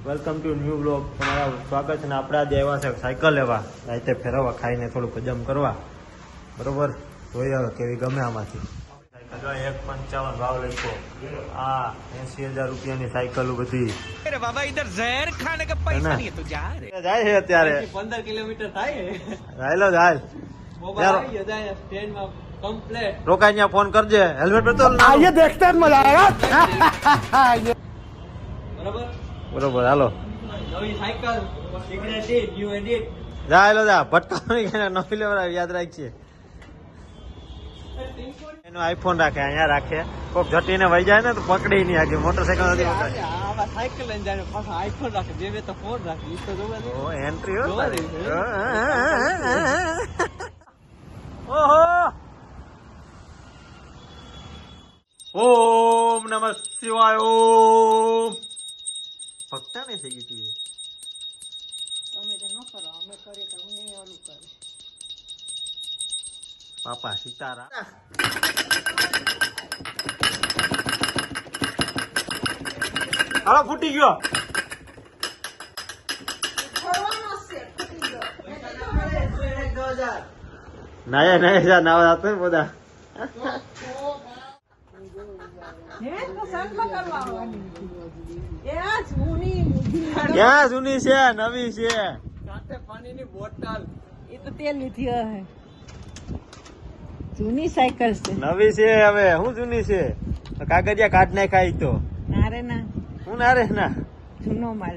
Welcome to new blog. તમારા સ્વાગત છે ને આપણે આજે આવ્યા છે સાયકલ લેવા, રાતે ફેરવવા, ખાઈને થોડુંક હજમ કરવા. બરોબર, જોઈ હવે કેવી ગમે આમાંથી. સાયકલ 1.55 ભાવ લખ્યો. આ 80,000 રૂપિયાની સાયકલ બધી. અરે બાબા ઇધર ઝેર ખાને કે પૈસા નહીં તો જા રે. જાય છે અત્યારે 15 કિલોમીટર થાય. હાલો હાલ મોબાઈલ આવી ગયો જાય સ્ટેન્ડમાં કમ્પ્લીટ. રોકાઈ ત્યાં ફોન કરજે. હેલ્મેટ બદલ ये देखते हैं मजा आएगा. બરાબર. બરોબર, હાલો નવી સાયકલ સિગ્નેચર ન્યુ એડિટ. જા હાલો જા. ભટકાવ નહીં, નવી લેવડાવ, યાદ રાખજે. એનો આઈફોન રાખે, અહીંયા રાખે. કોક જટીને વહી જાય ને તો પકડી નહીં આગે. મોટરસાયકલ નથી પકડાય. આવા સાયકલ લઈને જાય પાછો આઈફોન રાખે, બે તો ફોન રાખે. ઈ તો જોવા દે. ઓ એન્ટ્રી હો જોવા તારી. દે. ઓહો, ઓમ નમઃ શિવાય. ઓમ ભક્તા ને થઈ ગઈ તું એ. અમે તો ન કરો, અમે કરીએ તો અમને ઓલું કરે. બાપા સીતારામ. હાલો, ફૂટી ગયો. ફરવાનો છે, ફૂટી ગયો. નાયા નાયા જા, નાવા જાતો ને બધા. હે તો સાંજમાં કરવા આવવાની. એ આ જૂની મૂઠી. ક્યાં જૂની છે, નવી છે? સાથે પાણીની બોટલ. એ તો તેલ લીધી હે. જૂની સાયકલ છે. નવી છે હવે. શું જૂની છે? કાગળિયા કાઢ નાખાય તો. ના રે ના, હું ના રે ના. જૂનો માલ.